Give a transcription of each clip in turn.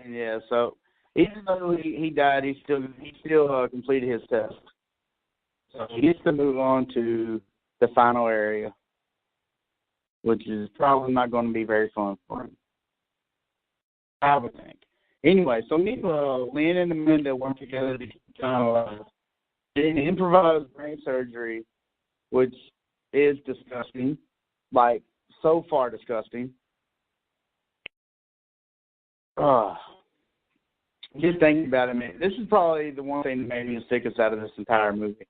Yeah, so even though he died, he still completed his test. So he gets to move on to the final area, which is probably not going to be very fun for him, I would think. Anyway, so meanwhile, Lynn and Amanda work together to keep John alive. Did improvised brain surgery, which is disgusting, like so far disgusting. Just thinking about it, man, this is probably the one thing that made me the sickest out of this entire movie.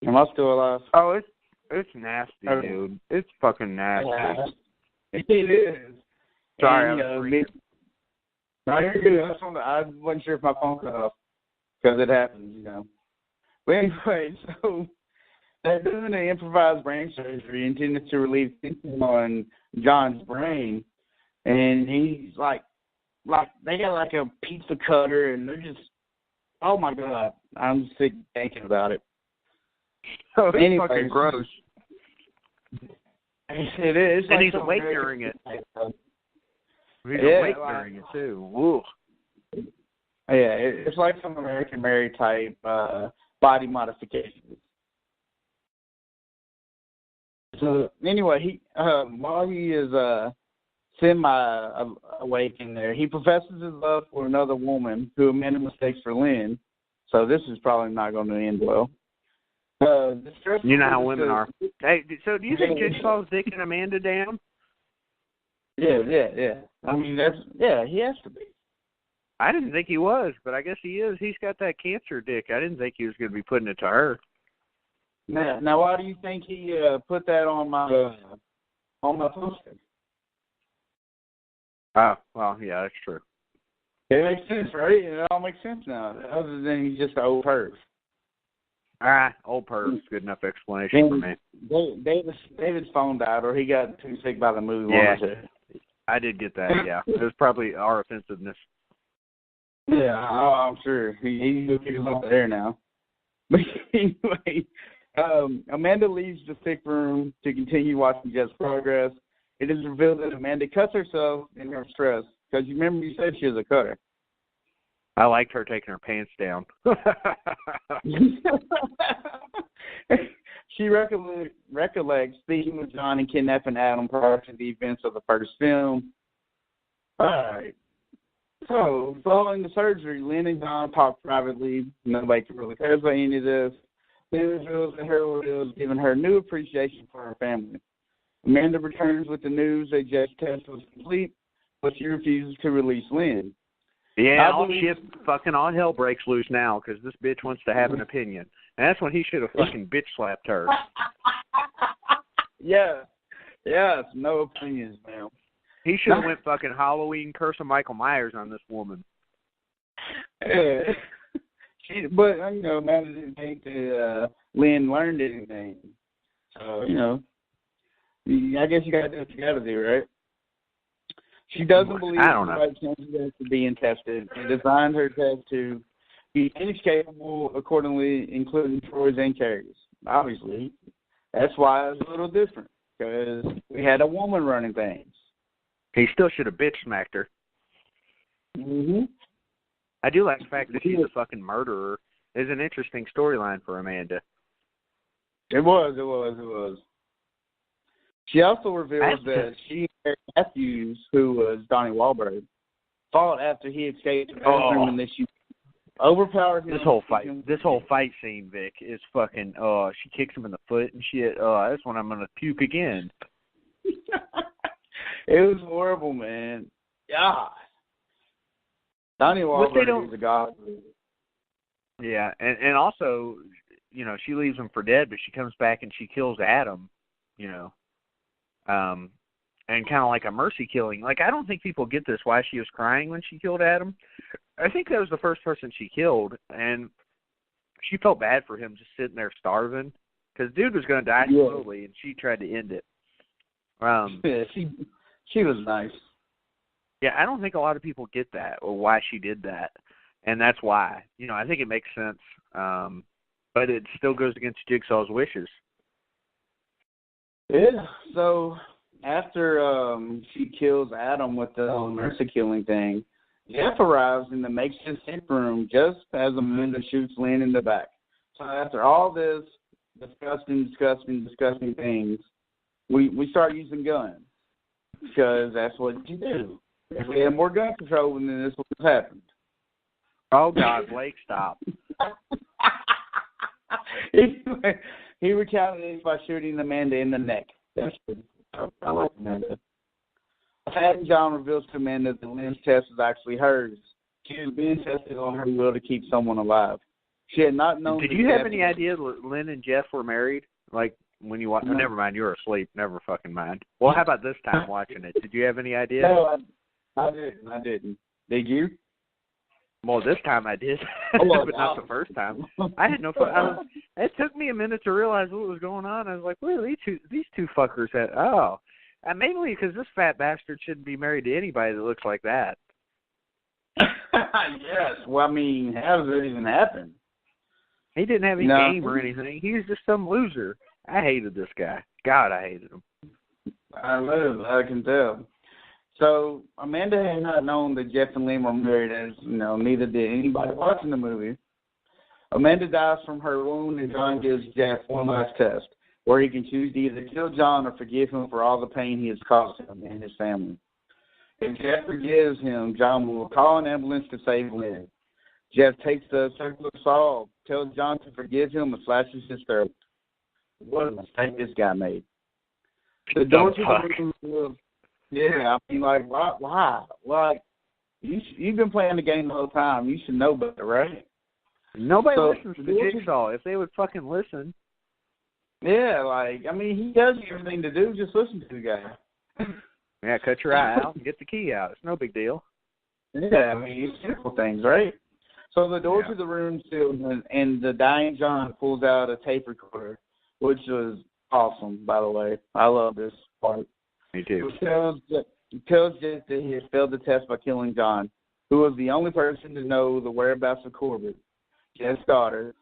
Am I still alive? Oh, it's nasty, dude. It's fucking nasty. Yeah. It is. Sorry, no, you're good. I wasn't sure if my phone cut off because it happens, you know. But anyway, so they're doing an improvised brain surgery intended to relieve tension on John's brain, and he's like they got like a pizza cutter, and they're just, oh my god, I'm sick thinking about it. Oh, it's fucking gross. It is. And he's awake during it. He's awake during it, too. Woo. Yeah, it's like some American Mary type body modifications. So, anyway, while he is semi-awake in there, he professes his love for another woman who Amanda mistakes for Lynn. So this is probably not going to end well. You know how women are. Hey, so do you think Jigsaw's dicking Amanda down? Yeah. I mean, he has to be. I didn't think he was, but I guess he is. He's got that cancer dick. I didn't think he was going to be putting it to her. Now, why do you think he put that on my poster? Oh, well, yeah, that's true. It makes sense, right? It all makes sense now, other than he's just an old perv. Old perv's good enough explanation for me. David's phone died, or he got too sick by the movie. Yeah, I did get that, yeah. It was probably our offensiveness. Yeah, I'm sure. He's looking up there now. But anyway, Amanda leaves the sick room to continue watching Jet's progress. It is revealed that Amanda cuts herself in her stress, because you remember you said she was a cutter. I liked her taking her pants down. She recollects speaking with John and kidnapping Adam prior to the events of the first film. All right. So, following the surgery, Lynn and John talk privately. Nobody can really care about any of this. Lynn reveals that her ordeal has given her new appreciation for her family. Amanda returns with the news that Jet's test was complete, but she refuses to release Lynn. Yeah, all hell breaks loose now because this bitch wants to have an opinion. And that's when he should have fucking bitch slapped her. Yeah, no opinions, man. He should have went fucking Halloween Curse of Michael Myers on this woman. Yeah. But, you know, Amanda didn't think that Lynn learned anything. So, you know, I guess you got to do what you got to do, right? She doesn't believe the chances to being tested and designed her test to be inescapable accordingly, including Troy's and Carrie's. Obviously, that's why it's a little different, because we had a woman running things. He still should have bitch smacked her. Mm-hmm. I do like the fact that she's a fucking murderer. It's an interesting storyline for Amanda. It was. She also reveals that she and Eric Matthews, who was Donnie Wahlberg, fought after he escaped the bathroom and then she overpowered him. This whole fight scene, Vic, is fucking. She kicks him in the foot and shit. That's when I'm gonna puke again. It was horrible, man. God. Donnie Wahlberg is a god. Yeah, and also, you know, she leaves him for dead, but she comes back and she kills Adam, you know. And kind of like a mercy killing. Like, I don't think people get this, why she was crying when she killed Adam. I think that was the first person she killed, and she felt bad for him just sitting there starving, because dude was going to die slowly, and she tried to end it. Yeah, she was nice. Yeah, I don't think a lot of people get that, or why she did that, and that's why. You know, I think it makes sense, but it still goes against Jigsaw's wishes. Yeah, so after she kills Adam with the mercy killing thing, Jeff arrives in the makeshift sick room just as Amanda shoots Lynn in the back. So after all this disgusting things, we start using guns because that's what you do. If we had more gun control, then this would have happened. Oh God, Blake, stop! He retaliated by shooting Amanda in the neck. I like Amanda. Pat and John reveals to Amanda that Lynn's test was actually hers. She was being tested on her will to keep someone alive. She had not known. Did you have any idea Lynn and Jeff were married? Like when you watched? No. Oh, never mind. You were asleep. Never fucking mind. Well, how about this time watching it? Did you have any idea? No, I didn't. Did you? Well, this time I did, but not the first time. I had no fun. It took me a minute to realize what was going on. I was like, "Well, these two fuckers had." Oh, and mainly because this fat bastard shouldn't be married to anybody that looks like that. Yes. Well, I mean, how does it even happen? He didn't have any game or anything. He was just some loser. I hated this guy. God, I hated him. I can tell. So Amanda had not known that Jeff and Lynn were married, as neither did anybody watching the movie. Amanda dies from her wound, and John gives Jeff one last test, where he can choose to either kill John or forgive him for all the pain he has caused him and his family. If Jeff forgives him, John will call an ambulance to save Lynn. Jeff takes the circle of salt, tells John to forgive him, and slashes his throat. What a mistake this guy made. The door to the room. Yeah, I mean, like, why? Like, you've been playing the game the whole time. You should know better, right? Nobody listens to Jigsaw. If they would fucking listen. Yeah, like, I mean, he does everything to do. Just listen to the guy. Yeah, cut your eye out and get the key out. It's no big deal. Yeah, I mean, it's simple things, right? So the door to the room sealed, and the dying John pulls out a tape recorder, which was awesome, by the way. I love this part. Me too. It tells Jeff that he had failed the test by killing John, who was the only person to know the whereabouts of Corbett, Jeff's daughter.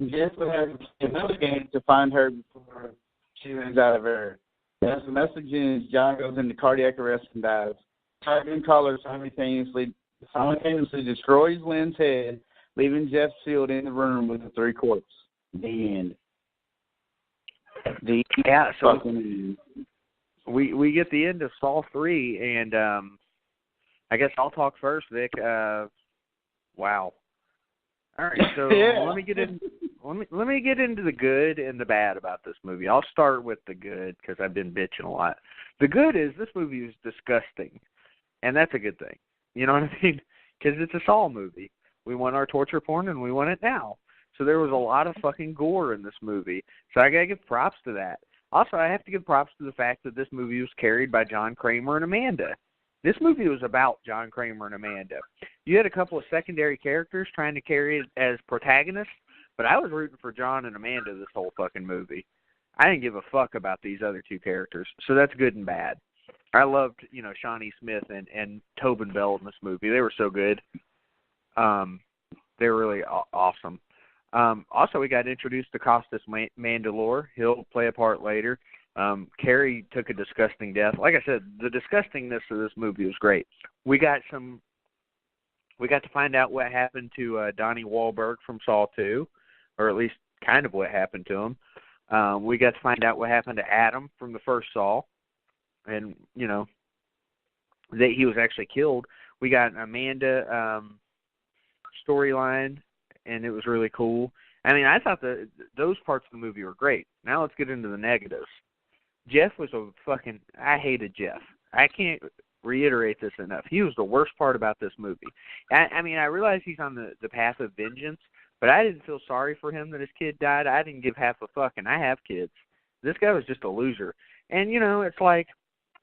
Jeff would have another game to find her before she runs out of air. As the message ends, John goes into cardiac arrest and dies. Shotgun caller simultaneously destroys Lynn's head, leaving Jeff sealed in the room with the three corpses. The end. We get the end of Saw 3, and I guess I'll talk first, Vic. Wow. All right, so let me get into the good and the bad about this movie. I'll start with the good because I've been bitching a lot. The good is this movie is disgusting, and that's a good thing. You know what I mean? Because it's a Saw movie. We want our torture porn, and we want it now. So there was a lot of fucking gore in this movie. So I got to give props to that. Also, I have to give props to the fact that this movie was carried by John Kramer and Amanda. This movie was about John Kramer and Amanda. You had a couple of secondary characters trying to carry it as protagonists, but I was rooting for John and Amanda this whole fucking movie. I didn't give a fuck about these other two characters, so that's good and bad. I loved, Shawnee Smith and Tobin Bell in this movie. They were so good. They were really awesome. Also, we got introduced to Costas Mandylor. He'll play a part later. Carrie took a disgusting death. Like I said, the disgustingness of this movie was great. We got to find out what happened to Donnie Wahlberg from Saw 2, or at least kind of what happened to him. We got to find out what happened to Adam from the first Saw, and, that he was actually killed. We got an Amanda storyline, and it was really cool. I mean, I thought those parts of the movie were great. Now let's get into the negatives. Jeff was I hated Jeff. I can't reiterate this enough. He was the worst part about this movie. I mean, I realize he's on the path of vengeance, but I didn't feel sorry for him that his kid died. I didn't give half a fuck, and I have kids. This guy was just a loser. And, it's like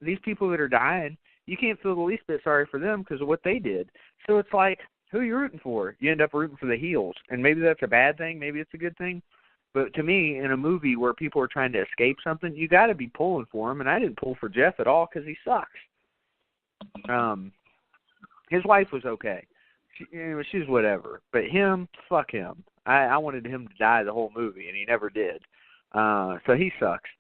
these people that are dying, you can't feel the least bit sorry for them because of what they did. So it's like, who are you rooting for? You end up rooting for the heels. And maybe that's a bad thing. Maybe it's a good thing. But to me, in a movie where people are trying to escape something, you got to be pulling for him. And I didn't pull for Jeff at all because he sucks. His wife was okay. She was whatever. But him, fuck him. I wanted him to die the whole movie, and he never did. So he sucks.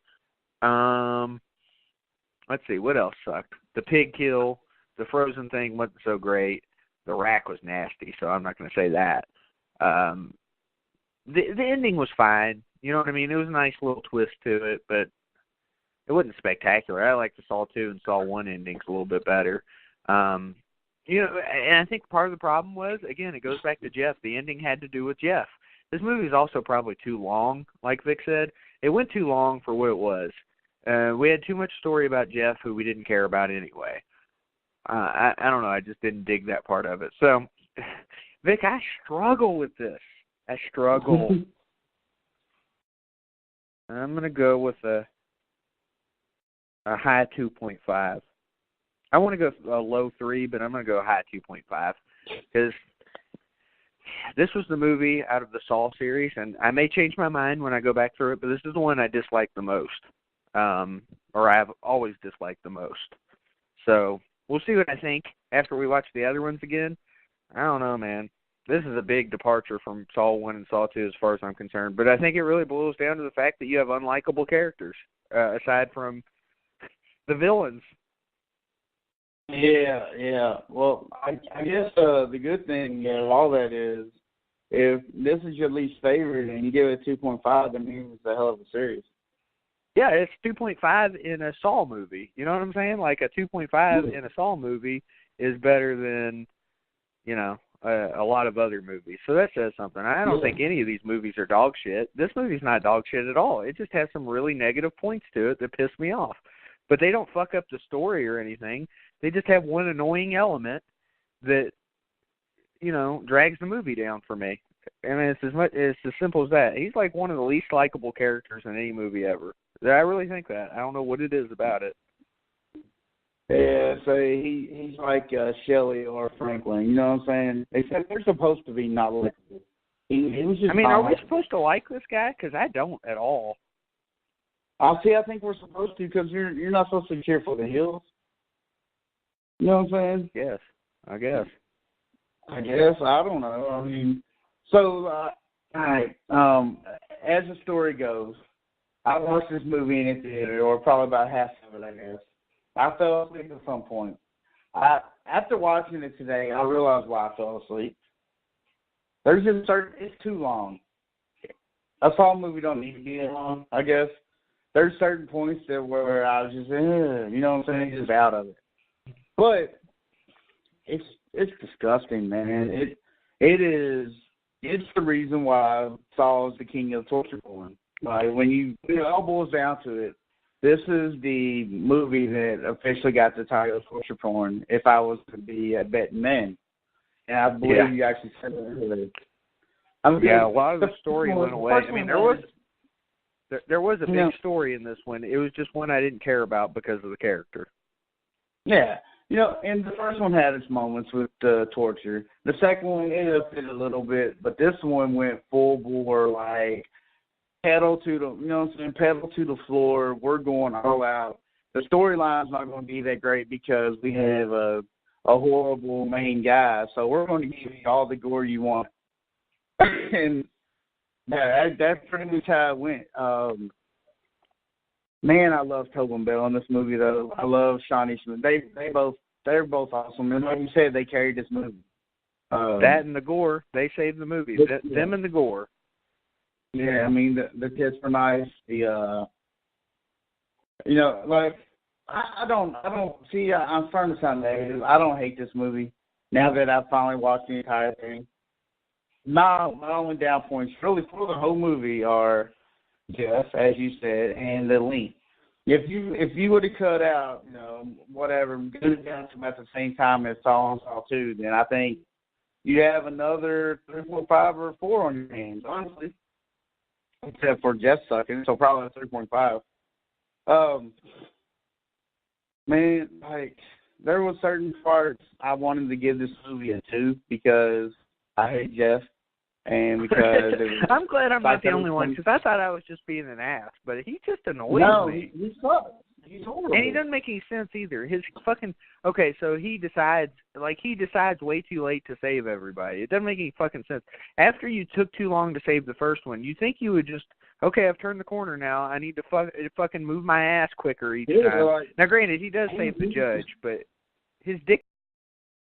let's see, what else sucked? The pig kill, the frozen thing wasn't so great. The rack was nasty, so I'm not going to say that. The ending was fine. You know what I mean? It was a nice little twist to it, but it wasn't spectacular. I like the Saw 2 and Saw 1 endings a little bit better. You know, and I think part of the problem was, again, it goes back to Jeff. The ending had to do with Jeff. This movie is also probably too long, like Vic said. It went too long for what it was. We had too much story about Jeff, who we didn't care about anyway. I don't know. I just didn't dig that part of it. So, Vic, I struggle with this. I struggle. I'm going to go with a high 2.5. I want to go a low 3, but I'm going to go a high 2.5 because this was the movie out of the Saw series, and I may change my mind when I go back through it, but this is the one I dislike the most, or I've always disliked the most. So we'll see what I think after we watch the other ones again. I don't know, man. This is a big departure from Saw 1 and Saw 2 as far as I'm concerned, but I think it really boils down to the fact that you have unlikable characters, aside from the villains. Yeah. Well, I guess the good thing of all that is, if this is your least favorite and you give it 2.5, that means it's a hell of a series. Yeah, it's 2.5 in a Saw movie. You know what I'm saying? Like a 2.5 in a Saw movie is better than, you know, a lot of other movies. So that says something. I don't think any of these movies are dog shit. This movie's not dog shit at all. It just has some really negative points to it that piss me off. But they don't fuck up the story or anything. They just have one annoying element that, you know, drags the movie down for me. I mean, it's as simple as that. He's like one of the least likable characters in any movie ever. I really think that. I don't know what it is about it. Yeah, so he's like Shelley or Franklin. You know what I'm saying? Except they're supposed to be not likable. He was just. I mean, are we supposed to like this guy? Because I don't at all. I think we're supposed to, because you're not supposed to cheer for the Hills. You know what I'm saying? Yes, I guess. I don't know. I mean, so all right. As the story goes, I watched this movie in the theater, or probably about half of it, I guess. I fell asleep at some point. After watching it today, I realized why I fell asleep. There's just it's too long. A Saw movie don't need to be that long, I guess. There's certain points where I was just, you know what I'm saying, just out of it. But it's disgusting, man. It's the reason why Saw is the king of torture porn. Like, when it all boils down to it, this is the movie that officially got the title of torture porn, if I was to be a betting man. And I believe you actually said that earlier. I mean, a lot of the story went away. I mean, there was a big story in this one. It was just one I didn't care about because of the character. Yeah. You know, and the first one had its moments with torture. The second one, it upped it a little bit, but this one went full bore, like, pedal to the, you know what I'm saying, pedal to the floor. We're going all out. The storyline's not going to be that great because we have a horrible main guy, so we're going to give you all the gore you want. And that's pretty much how it went. Man, I love Tobin Bell in this movie, though. I love Shawnee Smith. They're both awesome. And like you said, they carried this movie. That and the gore, they saved the movie. Them and the gore. Yeah, I mean, the kids were nice. You know, like, I don't see, I'm starting to sound negative. I don't hate this movie now that I've finally watched the entire thing. My only down points really for the whole movie are, Jeff, as you said, and the length. If you would have cut out, you know, whatever, good down to at the same time as Saw and Saw 2, then I think you have another 3, 4, 5, or 4 on your hands, honestly. Except for Jeff sucking, so probably a 3.5. Man, like, there was certain parts I wanted to give this movie a 2 because I hate Jeff. And because I'm glad I'm not the only one, because I thought I was just being an ass, but he just annoys me. No, he sucks. He's horrible. And he doesn't make any sense either. His fucking so he decides way too late to save everybody. It doesn't make any fucking sense. After you took too long to save the first one, you think you would just okay, I've turned the corner now. I need to fucking move my ass quicker each Yeah, time. like, Now, granted, he does save the judge, but his dick